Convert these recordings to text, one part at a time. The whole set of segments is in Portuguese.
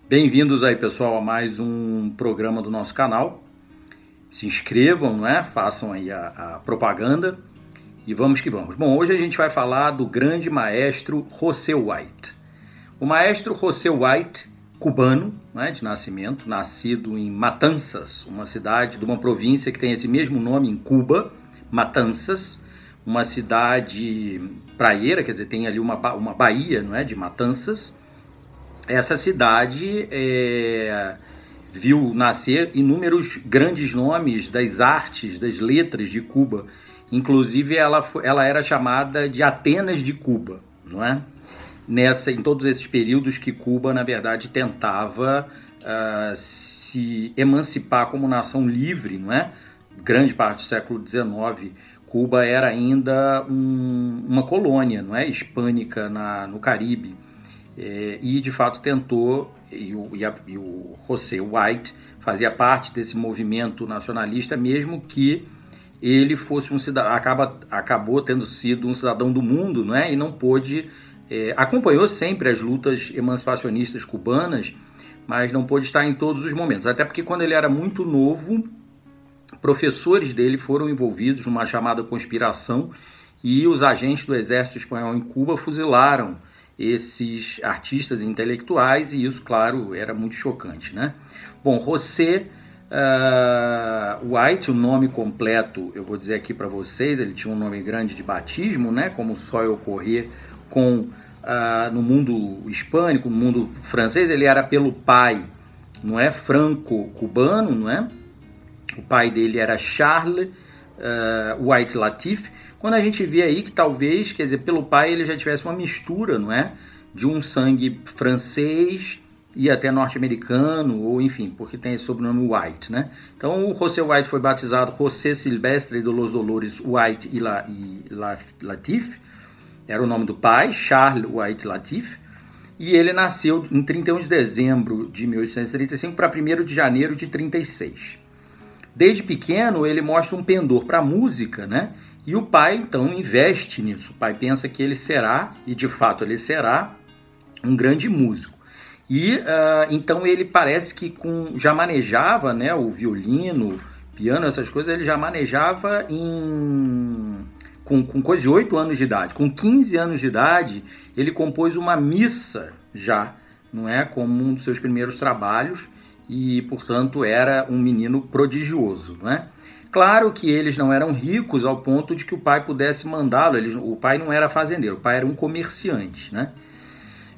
Bem-vindos aí, pessoal, a mais um programa do nosso canal. Se inscrevam, não é? Façam aí a propaganda e vamos que vamos. Bom, hoje a gente vai falar do grande maestro José White. O maestro José White, cubano, né, de nascimento, nascido em Matanzas, uma cidade de uma província que tem esse mesmo nome em Cuba, Matanzas, uma cidade praieira, quer dizer, tem ali uma baía, não é, de Matanzas. Essa cidade viu nascer inúmeros grandes nomes das artes, das letras de Cuba. Inclusive, ela era chamada de Atenas de Cuba, não é? Em todos esses períodos que Cuba, na verdade, tentava se emancipar como nação livre, não é? Grande parte do século XIX, Cuba era ainda uma colônia, não é? Hispânica no Caribe. E de fato tentou, e o José White fazia parte desse movimento nacionalista, mesmo que ele fosse um cidadão, acabou tendo sido um cidadão do mundo, não é? E não pôde, acompanhou sempre as lutas emancipacionistas cubanas, mas não pôde estar em todos os momentos, até porque quando ele era muito novo, professores dele foram envolvidos numa chamada conspiração e os agentes do exército espanhol em Cuba fuzilaram esses artistas intelectuais, e isso, claro, era muito chocante, né? Bom, José White, o nome completo, eu vou dizer aqui para vocês, ele tinha um nome grande de batismo, né? Como só ocorrer no mundo hispânico, no mundo francês, ele era pelo pai, não é? Franco-cubano, não é? O pai dele era Charles White Latif. Quando a gente vê aí que talvez, quer dizer, pelo pai ele já tivesse uma mistura, não é? De um sangue francês e até norte-americano, ou enfim, porque tem esse sobrenome White, né? Então o José White foi batizado José Silvestre de los Dolores White e Latif, era o nome do pai, Charles White Latif, e ele nasceu em 31 de dezembro de 1835 para 1º de janeiro de 36. Desde pequeno ele mostra um pendor para a música, né? E o pai, então, investe nisso. O pai pensa que ele será, e de fato ele será, um grande músico. E então ele parece que já manejava, né, o violino, piano, essas coisas, ele já manejava com coisa de 8 anos de idade. Com 15 anos de idade, ele compôs uma missa já, não é, como um dos seus primeiros trabalhos, e, portanto, era um menino prodigioso, não é? Claro que eles não eram ricos ao ponto de que o pai pudesse mandá-lo. O pai não era fazendeiro, o pai era um comerciante, né?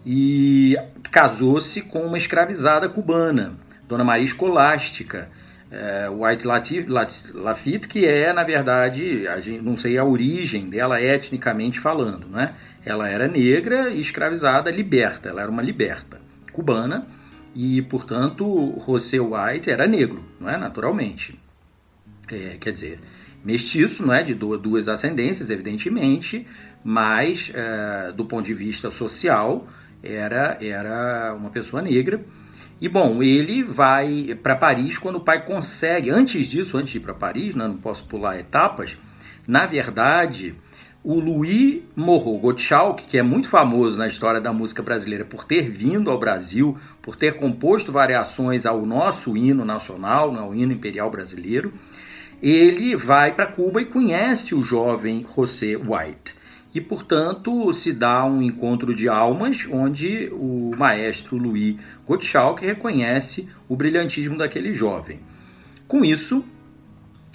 E casou-se com uma escravizada cubana, Dona Maria Escolástica, White Lafitte, que é, na verdade, não sei a origem dela etnicamente falando, né? Ela era negra e escravizada, liberta, ela era uma liberta cubana e, portanto, José White era negro, não é? Naturalmente. Quer dizer, mestiço, não é? De duas ascendências, evidentemente, mas do ponto de vista social era uma pessoa negra. E bom, ele vai para Paris quando o pai consegue. Antes de ir para Paris, né, não posso pular etapas, na verdade, o Louis Moreau Gottschalk, que é muito famoso na história da música brasileira por ter vindo ao Brasil, por ter composto variações ao nosso hino nacional, ao hino imperial brasileiro, ele vai para Cuba e conhece o jovem José White. E, portanto, se dá um encontro de almas onde o maestro Louis Gottschalk reconhece o brilhantismo daquele jovem. Com isso,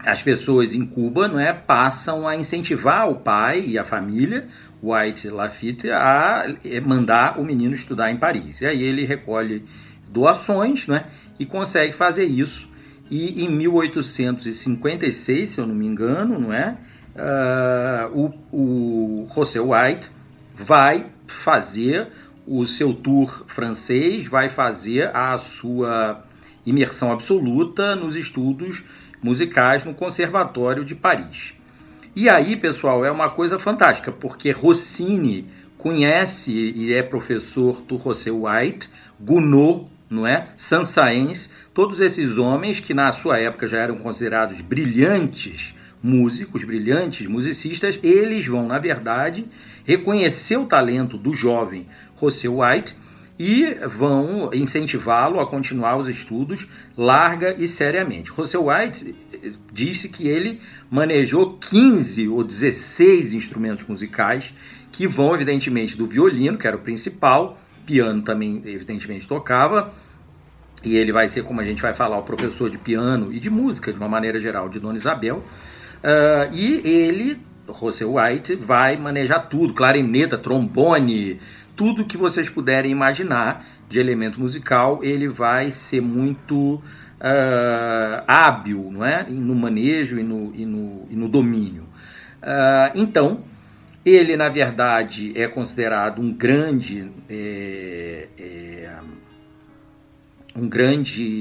as pessoas em Cuba, não é, passam a incentivar o pai e a família, White Lafitte, a mandar o menino estudar em Paris. E aí ele recolhe doações, não é, e consegue fazer isso. E em 1856, se eu não me engano, não é, o José White vai fazer o seu tour francês, vai fazer a sua imersão absoluta nos estudos musicais no Conservatório de Paris. E aí, pessoal, é uma coisa fantástica, porque Rossini conhece e é professor do José White, Gounod, não é? Sansaens, todos esses homens que na sua época já eram considerados brilhantes músicos, brilhantes musicistas, eles vão, na verdade, reconhecer o talento do jovem Russell White e vão incentivá-lo a continuar os estudos larga e seriamente. Russell White disse que ele manejou 15 ou 16 instrumentos musicais, que vão, evidentemente, do violino, que era o principal, piano também, evidentemente, tocava, e ele vai ser, como a gente vai falar, o professor de piano e de música, de uma maneira geral, de Dona Isabel. E ele, Russell White, vai manejar tudo, clarineta, trombone, tudo que vocês puderem imaginar de elemento musical. Ele vai ser muito hábil, não é? No manejo e no domínio. Então, ele, na verdade, é considerado um grande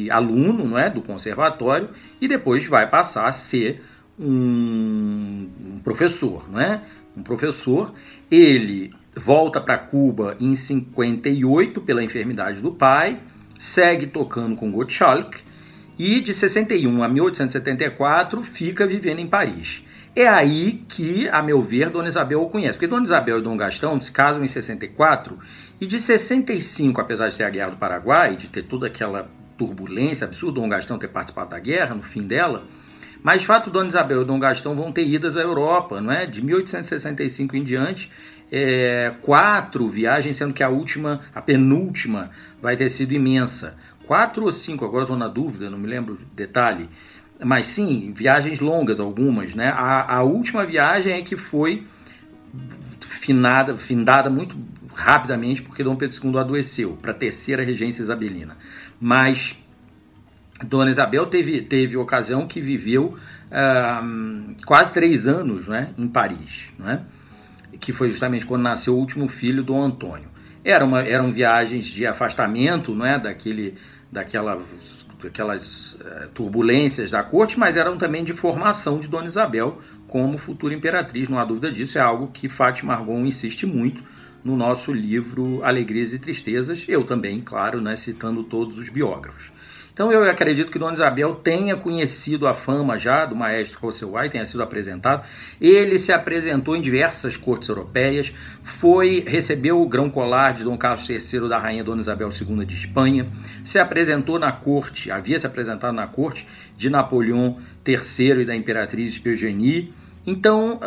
aluno, não é? Do conservatório, e depois vai passar a ser um professor, não é? Um professor. Ele volta para Cuba em 58 pela enfermidade do pai, segue tocando com Gottschalk e de 61 a 1874 fica vivendo em Paris. É aí que, a meu ver, Dona Isabel o conhece, porque Dona Isabel e Dom Gastão se casam em 64 e de 65, apesar de ter a Guerra do Paraguai, de ter toda aquela turbulência absurda, Dom Gastão ter participado da guerra no fim dela, mas de fato Dona Isabel e Dom Gastão vão ter idas à Europa, não é? De 1865 em diante, 4 viagens, sendo que a penúltima, vai ter sido imensa. 4 ou 5, agora estou na dúvida, não me lembro o detalhe. Mas sim, viagens longas algumas, né? A última viagem é que foi findada muito rapidamente, porque Dom Pedro II adoeceu, para a terceira regência isabelina. Mas Dona Isabel teve ocasião que viveu quase 3 anos, né, em Paris, né? Que foi justamente quando nasceu o último filho, Dom Antônio. Eram viagens de afastamento, não é? Daquelas turbulências da corte, mas eram também de formação de Dona Isabel como futura imperatriz, não há dúvida disso. É algo que Fátima Argon insiste muito no nosso livro Alegrias e Tristezas, eu também, claro, né, citando todos os biógrafos. Então eu acredito que Dona Isabel tenha conhecido a fama já do maestro Russell White, tenha sido apresentado. Ele se apresentou em diversas cortes europeias, recebeu o grão-colar de Dom Carlos III da rainha Dona Isabel II de Espanha, havia se apresentado na corte de Napoleão III e da imperatriz Eugénie. Então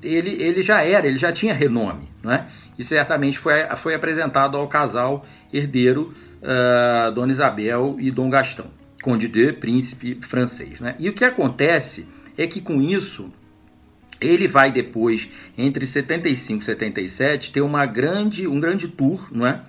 ele já tinha renome, né? E certamente foi apresentado ao casal herdeiro, Dona Isabel e Dom Gastão, Conde de, príncipe francês, né? E o que acontece é que com isso ele vai depois, entre 75 e 77, ter um grande tour, não é?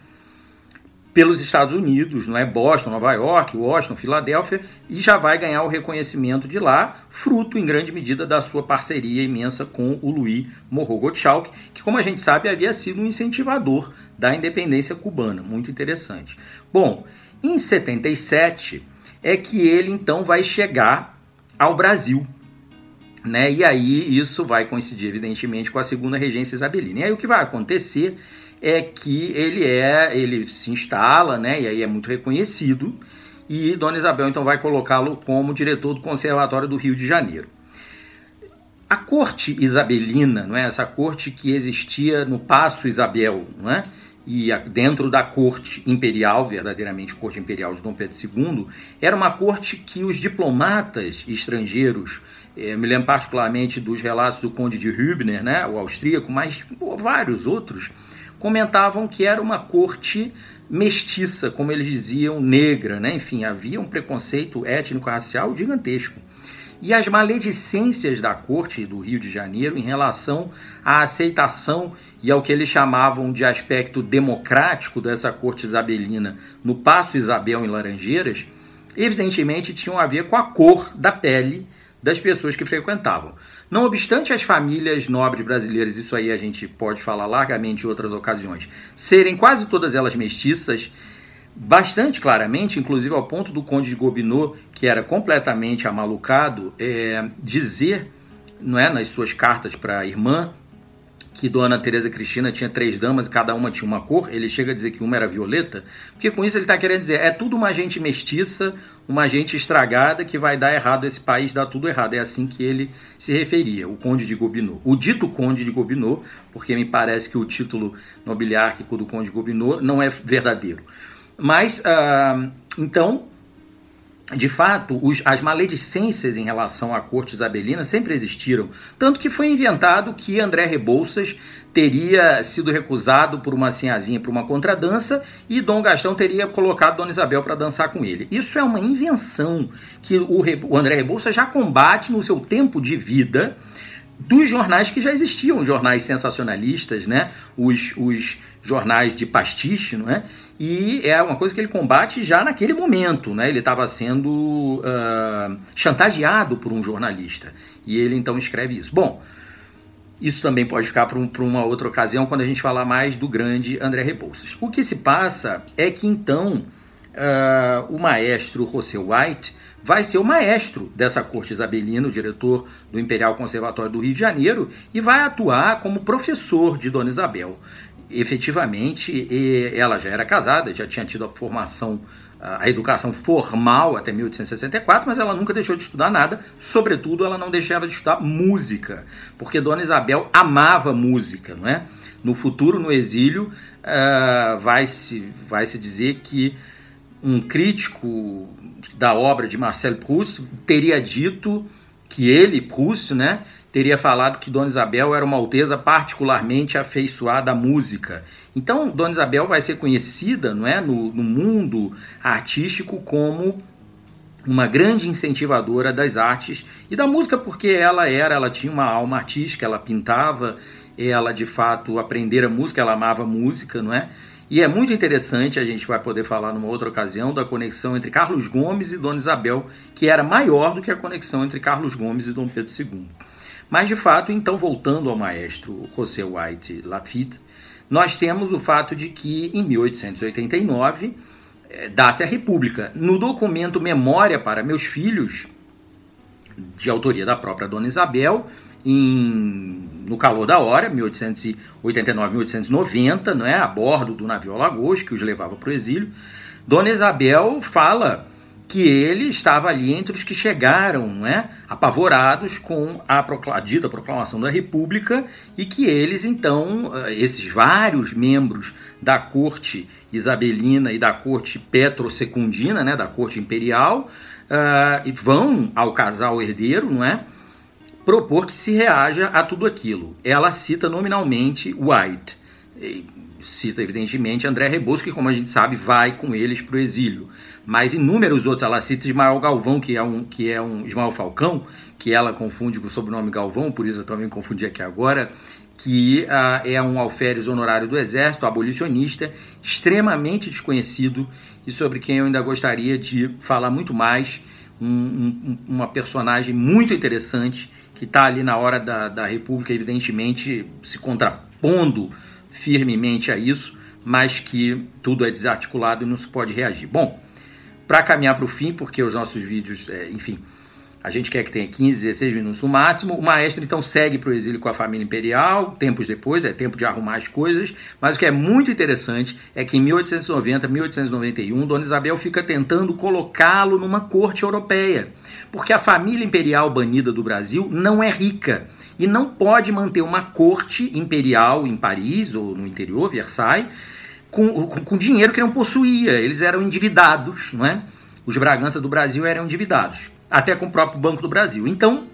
Pelos Estados Unidos, não é? Boston, Nova York, Washington, Filadélfia, e já vai ganhar o reconhecimento de lá, fruto em grande medida da sua parceria imensa com o Louis Moreau Gottschalk, que, como a gente sabe, havia sido um incentivador da independência cubana, muito interessante. Bom, em 77 é que ele então vai chegar ao Brasil, né? E aí isso vai coincidir evidentemente com a segunda regência isabelina. E aí o que vai acontecer é que ele se instala, né? E aí é muito reconhecido, e Dona Isabel então vai colocá-lo como diretor do Conservatório do Rio de Janeiro. A corte isabelina, não é? Essa corte que existia no Paço Isabel, não é? E dentro da corte imperial, verdadeiramente corte imperial de Dom Pedro II, era uma corte que os diplomatas estrangeiros, me lembro particularmente dos relatos do Conde de Hübner, né? O austríaco, mas vários outros, comentavam que era uma corte mestiça, como eles diziam, negra, né? Enfim, havia um preconceito étnico-racial gigantesco. E as maledicências da corte do Rio de Janeiro em relação à aceitação e ao que eles chamavam de aspecto democrático dessa corte isabelina no Paço Isabel em Laranjeiras, evidentemente tinham a ver com a cor da pele das pessoas que frequentavam. Não obstante as famílias nobres brasileiras, isso aí a gente pode falar largamente em outras ocasiões, serem quase todas elas mestiças, bastante claramente, inclusive ao ponto do Conde de Gobineau, que era completamente amalucado, dizer, não é, nas suas cartas para a irmã, que Dona Teresa Cristina tinha 3 damas e cada uma tinha uma cor, ele chega a dizer que uma era violeta, porque com isso ele está querendo dizer, é tudo uma gente mestiça, uma gente estragada que vai dar errado, esse país dá tudo errado. É assim que ele se referia, o Conde de Gobineau. O dito Conde de Gobineau, porque me parece que o título nobiliárquico do Conde de Gobineau não é verdadeiro. Mas, então, de fato, as maledicências em relação à corte isabelina sempre existiram, tanto que foi inventado que André Rebouças teria sido recusado por uma sinhazinha para uma contradança e Dom Gastão teria colocado Dona Isabel para dançar com ele. Isso é uma invenção que o André Rebouças já combate no seu tempo de vida dos jornais que já existiam, jornais sensacionalistas, né? Os jornais de pastiche, não é? E é uma coisa que ele combate já naquele momento, né? Ele estava sendo chantageado por um jornalista e ele então escreve isso. Bom, isso também pode ficar para uma outra ocasião quando a gente falar mais do grande André Rebouças. O que se passa é que então o maestro José White vai ser o maestro dessa corte isabelina, o diretor do Imperial Conservatório do Rio de Janeiro, e vai atuar como professor de Dona Isabel. Efetivamente, ela já era casada, já tinha tido a formação, a educação formal até 1864, mas ela nunca deixou de estudar nada, sobretudo ela não deixava de estudar música, porque Dona Isabel amava música, não é? No futuro, no exílio, vai-se dizer que um crítico da obra de Marcel Proust teria dito que ele, Proust, né, teria falado que Dona Isabel era uma alteza particularmente afeiçoada à música. Então, Dona Isabel vai ser conhecida, não é, no mundo artístico como uma grande incentivadora das artes e da música, porque ela tinha uma alma artística, ela pintava, ela de fato aprendera música, ela amava música, não é? E é muito interessante, a gente vai poder falar numa outra ocasião, da conexão entre Carlos Gomes e Dona Isabel, que era maior do que a conexão entre Carlos Gomes e Dom Pedro II. Mas, de fato, então, voltando ao maestro José White Laffitte, nós temos o fato de que, em 1889, dá-se a República. No documento Memória para Meus Filhos, de autoria da própria Dona Isabel, no calor da hora, 1889, 1890, não é? A bordo do navio Alagoas, que os levava para o exílio, Dona Isabel fala que ele estava ali entre os que chegaram, não é? Apavorados com a dita proclamação da República, e que eles, então, esses vários membros da corte isabelina e da corte petrosecundina, né? Da corte imperial, vão ao casal herdeiro, não é? Propor que se reaja a tudo aquilo. Ela cita nominalmente White, cita evidentemente André Rebouças, que, como a gente sabe, vai com eles para o exílio, mas inúmeros outros. Ela cita Ismael Galvão, que é um Ismael Falcão, que ela confunde com o sobrenome Galvão, por isso eu também confundi aqui agora, que é um alferes honorário do Exército, abolicionista, extremamente desconhecido e sobre quem eu ainda gostaria de falar muito mais, uma personagem muito interessante, que está ali na hora da República, evidentemente, se contrapondo firmemente a isso, mas que tudo é desarticulado e não se pode reagir. Bom, para caminhar para o fim, porque os nossos vídeos, enfim, a gente quer que tenha 15, 16 minutos no máximo, o maestro então segue para o exílio com a família imperial, tempos depois, é tempo de arrumar as coisas, mas o que é muito interessante é que em 1890, 1891, Dona Isabel fica tentando colocá-lo numa corte europeia, porque a família imperial banida do Brasil não é rica e não pode manter uma corte imperial em Paris ou no interior, Versailles, com dinheiro que não possuía. Eles eram endividados, não é? Os Bragança do Brasil eram endividados, até com o próprio Banco do Brasil. Então,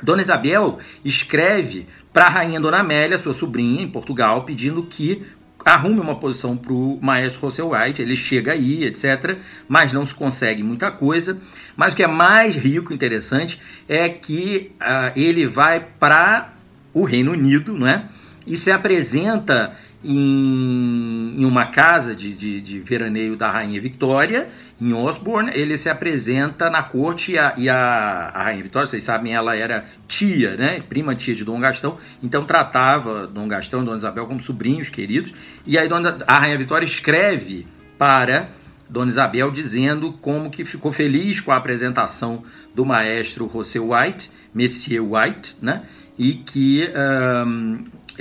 Dona Isabel escreve para a rainha Dona Amélia, sua sobrinha, em Portugal, pedindo que arrume uma posição para o maestro José White. Ele chega aí, etc., mas não se consegue muita coisa. Mas o que é mais rico e interessante é que ele vai para o Reino Unido, não é? E se apresenta em uma casa de veraneio da Rainha Victória, em Osborne. Ele se apresenta na corte e a Rainha Victória, vocês sabem, ela era tia, né? Prima tia de Dom Gastão, então tratava Dom Gastão e Dona Isabel como sobrinhos queridos. E aí a Rainha Victória escreve para Dona Isabel dizendo como que ficou feliz com a apresentação do maestro José White, Monsieur White, né? E que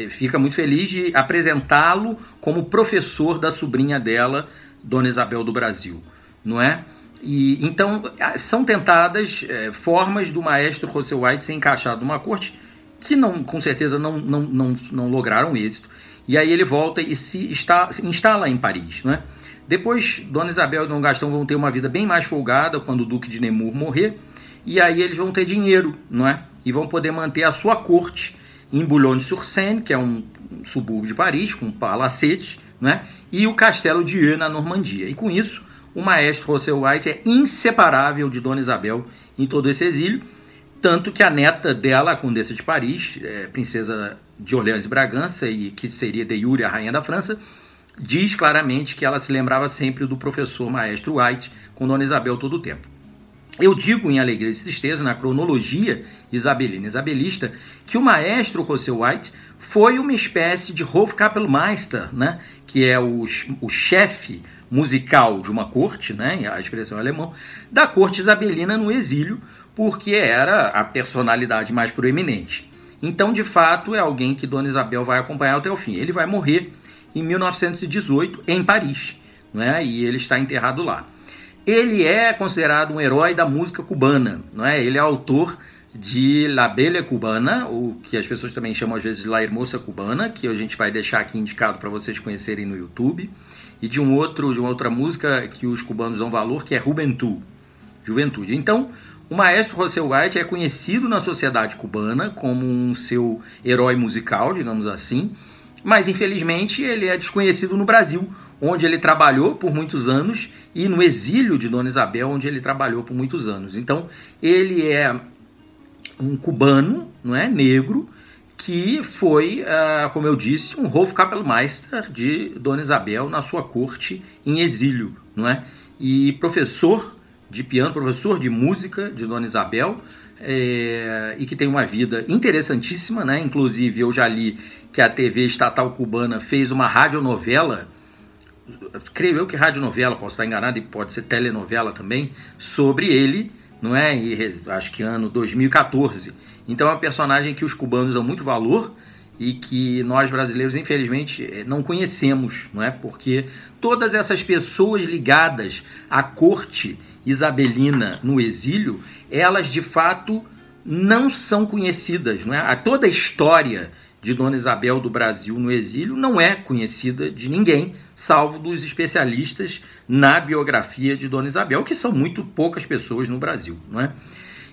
fica muito feliz de apresentá-lo como professor da sobrinha dela, Dona Isabel do Brasil, não é? E então são tentadas formas do maestro Russell White ser encaixado numa corte que não, com certeza não lograram êxito. E aí ele volta e se instala em Paris, não é? Depois, Dona Isabel e Dom Gastão vão ter uma vida bem mais folgada quando o Duque de Nemours morrer, e aí eles vão ter dinheiro, não é? E vão poder manter a sua corte em Boulogne-sur-Seine, que é um subúrbio de Paris, com palacete, não é? E o Castelo de Eu, na Normandia. E com isso, o maestro Russell White é inseparável de Dona Isabel em todo esse exílio, tanto que a neta dela, a Condessa de Paris, princesa de Orleans e Bragança, e que seria de jure a rainha da França, diz claramente que ela se lembrava sempre do professor maestro White com Dona Isabel todo o tempo. Eu digo em Alegria e Tristeza, na cronologia isabelina isabelista, que o maestro Russell White foi uma espécie de Hofkapellmeister, né, que é o chefe musical de uma corte, né, a expressão alemã, da corte isabelina no exílio, porque era a personalidade mais proeminente. Então, de fato, é alguém que Dona Isabel vai acompanhar até o fim. Ele vai morrer em 1918, em Paris, né? E ele está enterrado lá. Ele é considerado um herói da música cubana, não é? Ele é autor de La Belle Cubana, o que as pessoas também chamam às vezes de La Hermosa Cubana, que a gente vai deixar aqui indicado para vocês conhecerem no YouTube, e de uma outra música que os cubanos dão valor, que é Juventude. Então, o maestro Russell White é conhecido na sociedade cubana como um seu herói musical, digamos assim, mas infelizmente ele é desconhecido no Brasil, onde ele trabalhou por muitos anos, e no exílio de Dona Isabel, onde ele trabalhou por muitos anos. Então, ele é um cubano, não é, negro, que foi, como eu disse, um Hofkapellmeister de Dona Isabel na sua corte em exílio, não é? E professor de piano, professor de música de Dona Isabel, e que tem uma vida interessantíssima, né? Inclusive eu já li que a TV estatal cubana fez uma radionovela, creio eu que radionovela, posso estar enganado, e pode ser telenovela também, sobre ele, não é? E acho que ano 2014. Então é um personagem que os cubanos dão muito valor e que nós brasileiros, infelizmente, não conhecemos, não é? Porque todas essas pessoas ligadas à corte isabelina no exílio, elas de fato não são conhecidas, não é? Toda a história de Dona Isabel do Brasil no exílio não é conhecida de ninguém, salvo dos especialistas na biografia de Dona Isabel, que são muito poucas pessoas no Brasil, não é?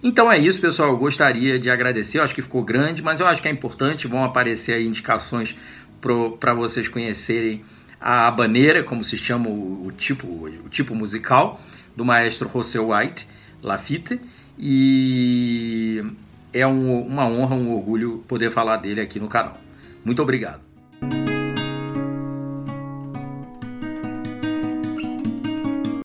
Então é isso, pessoal, eu gostaria de agradecer, eu acho que ficou grande, mas eu acho que é importante, vão aparecer aí indicações para vocês conhecerem a habaneira, como se chama o tipo musical do maestro Russell White, Lafite, e é uma honra, um orgulho poder falar dele aqui no canal. Muito obrigado.